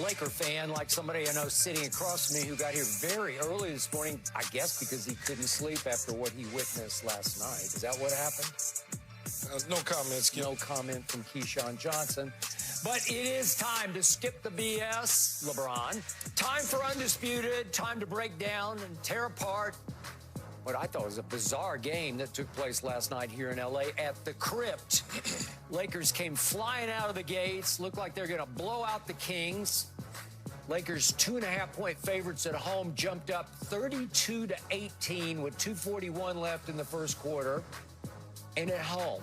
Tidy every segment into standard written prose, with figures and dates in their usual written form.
Laker fan, like somebody I know sitting across from me who got here very early this morning, I guess because he couldn't sleep after what he witnessed last night. Is that what happened? No comment, Skip. No comment from Keshawn Johnson. But it is time to skip the BS, LeBron. Time for Undisputed. Time to break down and tear apart what I thought was a bizarre game that took place last night here in L.A. at the Crypt. Lakers came flying out of the gates. Looked like they're going to blow out the Kings. Lakers 2.5-point favorites at home jumped up 32-18 with 2:41 left in the first quarter. And at home,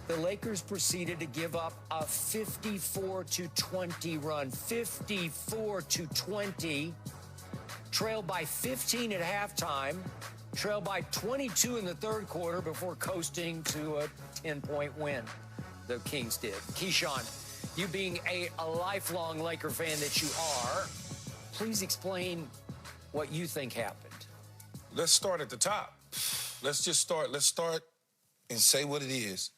the Lakers proceeded to give up a 54-20 run. 54-20. Trailed by 15 at halftime. Trailed by 22 in the third quarter before coasting to a 10-point win. The Kings did. Keshawn, you being a lifelong Laker fan that you are, please explain what you think happened. Let's start at the top. Let's start and say what it is.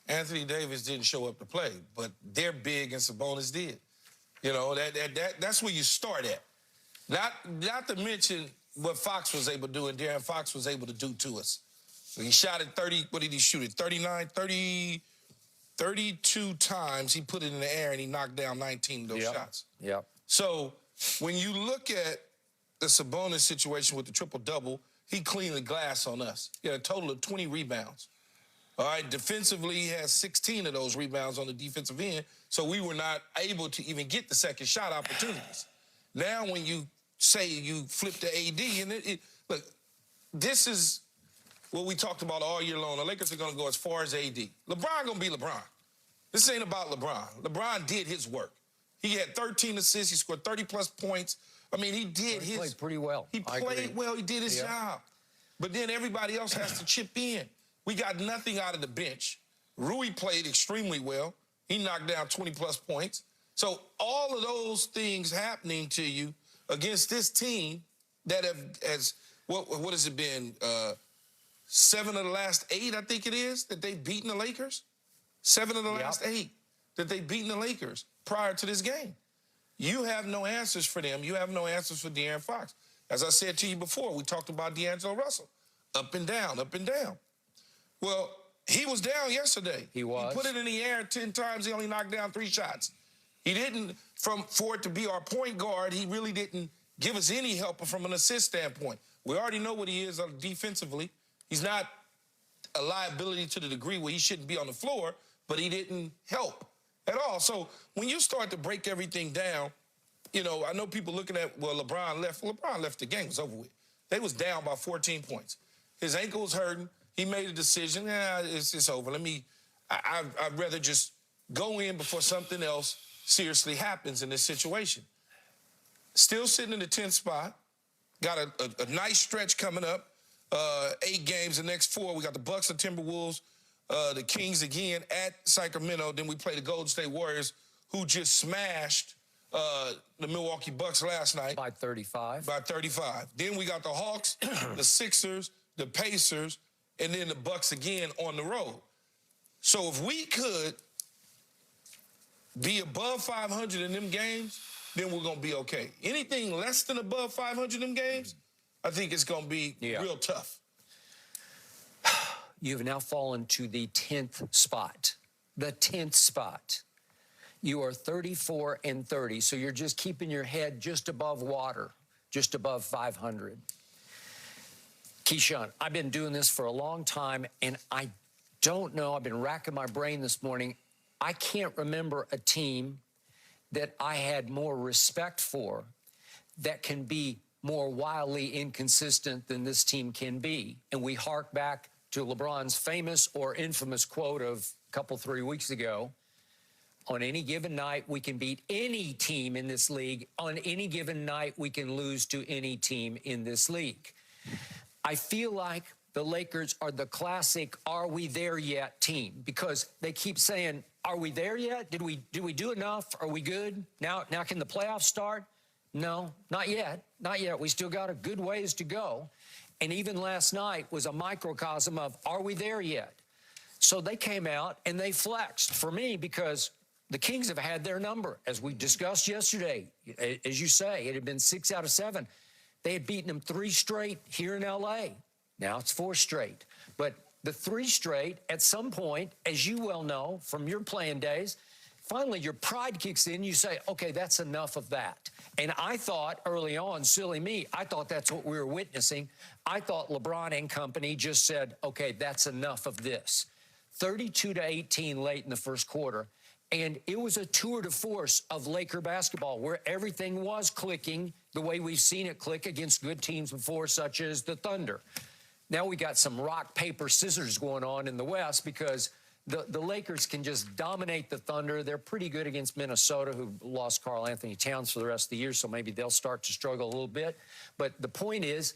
Anthony Davis didn't show up to play, but they're big and Sabonis did. You know, that's where you start at. Not to mention what Fox was able to do and De'Aaron Fox was able to do to us. So he shot at 30, what did he shoot at? 32 times he put it in the air and he knocked down 19 of those shots. Yep. So when you look at the Sabonis situation with the triple-double, he cleaned the glass on us. He had a total of 20 rebounds. All right, defensively, he has 16 of those rebounds on the defensive end, so we were not able to even get the second shot opportunities. Now when you say you flip the AD, and look, this is what we talked about all year long. The Lakers are going to go as far as AD. LeBron going to be LeBron. This ain't about LeBron. LeBron did his work. He had 13 assists. He scored 30-plus points. I mean, he played pretty well. He played well. He did his job. But then everybody else has to chip in. We got nothing out of the bench. Rui played extremely well. He knocked down 20-plus points. So all of those things happening to you against this team that has what has it been? 7 of the last 8, I think it is, that they've beaten the Lakers. 7 of the last 8 that they've beaten the Lakers prior to this game. You have no answers for them. You have no answers for De'Aaron Fox. As I said to you before, we talked about D'Angelo Russell. Up and down, up and down. Well, he was down yesterday. He was. He put it in the air 10 times. He only knocked down 3 shots. He didn't, for it to be our point guard, he really didn't give us any help from an assist standpoint. We already know what he is defensively. He's not a liability to the degree where he shouldn't be on the floor, but he didn't help at all. So when you start to break everything down, you know, I know people looking at, well, LeBron left. Well, LeBron left, the game was over with. They was down by 14 points. His ankle was hurting. He made a decision. It's over. I'd rather just go in before something else seriously happens in this situation. Still sitting in the 10th spot. Got a nice stretch coming up. 8 games, the next 4. We got the Bucks, the Timberwolves, the Kings again at Sacramento. Then we play the Golden State Warriors, who just smashed the Milwaukee Bucks last night. By 35. By 35. Then we got the Hawks, the Sixers, the Pacers, and then the Bucks again on the road. So if we could be above 500 in them games, then we're going to be okay. Anything less than above 500 in them games, I think it's going to be real tough. You've now fallen to the 10th spot. The 10th spot. You are 34-30, so you're just keeping your head just above water, just above 500. Keshawn, I've been doing this for a long time, and I don't know. I've been racking my brain this morning. I can't remember a team that I had more respect for that can be more wildly inconsistent than this team can be. And we hark back to LeBron's famous or infamous quote of a couple, 3 weeks ago. On any given night, we can beat any team in this league. On any given night, we can lose to any team in this league. I feel like the Lakers are the classic "are we there yet" team, because they keep saying, are we there yet? Did we do enough? Are we good? Now can the playoffs start? No, not yet. Not yet. We still got a good ways to go. And even last night was a microcosm of, are we there yet? So they came out and they flexed for me, because the Kings have had their number, as we discussed yesterday. As you say, it had been 6 out of 7. They had beaten them 3 straight here in L.A. Now it's 4 straight. But the 3 straight, at some point, as you well know from your playing days, finally your pride kicks in. You say, okay, that's enough of that. And I thought early on, silly me, I thought that's what we were witnessing. I thought LeBron and company just said, okay, that's enough of this. 32-18 late in the first quarter. And it was a tour de force of Laker basketball where everything was clicking the way we've seen it click against good teams before, such as the Thunder. Now we got some rock, paper, scissors going on in the West because the Lakers can just dominate the Thunder. They're pretty good against Minnesota, who lost Karl Anthony Towns for the rest of the year, so maybe they'll start to struggle a little bit. But the point is,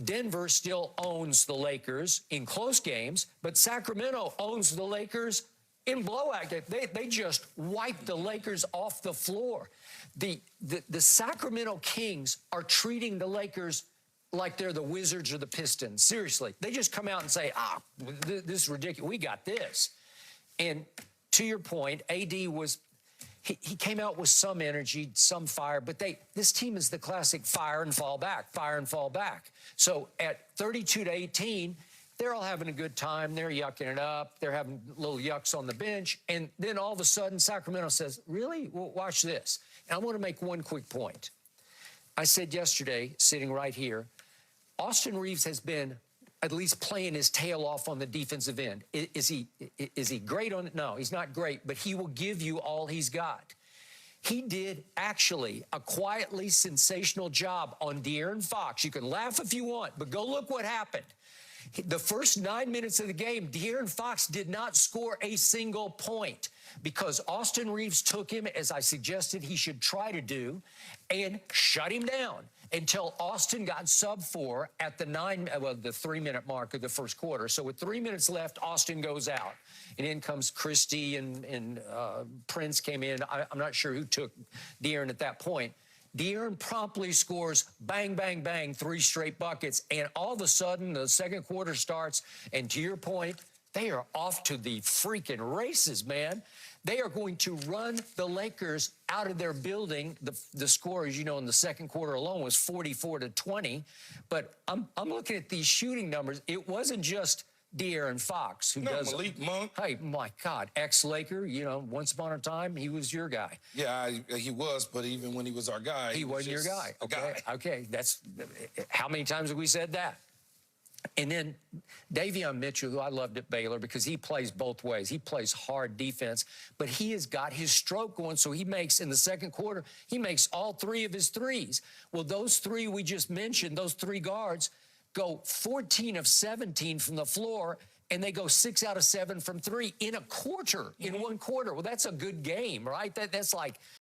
Denver still owns the Lakers in close games, but Sacramento owns the Lakers in blowout. They just wiped the Lakers off the floor. The Sacramento Kings are treating the Lakers like they're the Wizards or the Pistons. Seriously. They just come out and say, this is ridiculous. We got this. And to your point, AD was, he came out with some energy, some fire, but this team is the classic fire and fall back, fire and fall back. So at 32-18, they're all having a good time. They're yucking it up. They're having little yucks on the bench. And then all of a sudden, Sacramento says, really? Well, watch this. And I want to make one quick point. I said yesterday, sitting right here, Austin Reeves has been at least playing his tail off on the defensive end. Is he great on it? No, he's not great, but he will give you all he's got. He did actually a quietly sensational job on De'Aaron Fox. You can laugh if you want, but go look what happened. The first 9 minutes of the game, De'Aaron Fox did not score a single point because Austin Reeves took him, as I suggested he should try to do, and shut him down until Austin got sub-4 at the 3-minute mark of the first quarter. So with 3 minutes left, Austin goes out. And in comes Christie and Prince came in. I'm not sure who took De'Aaron at that point. De'Aaron promptly scores, bang, bang, bang, 3 straight buckets. And all of a sudden, the second quarter starts. And to your point, they are off to the freaking races, man. They are going to run the Lakers out of their building. The score, as you know, in the second quarter alone was 44-20. But I'm looking at these shooting numbers. It wasn't just De'Aaron Fox, who does Malik Monk. Hey, my God, ex-Laker, you know, once upon a time, he was your guy. Yeah, he was, but even when he was our guy, he wasn't your guy. Okay, okay, that's how many times have we said that? And then Davion Mitchell, who I loved at Baylor because he plays both ways. He plays hard defense, but he has got his stroke going, so he makes, in the second quarter, he makes all 3 of his threes. Well, those 3 we just mentioned, those 3 guards, go 14 of 17 from the floor, and they go 6 out of 7 from 3 in a quarter, in one quarter. Well, that's a good game, right? That's like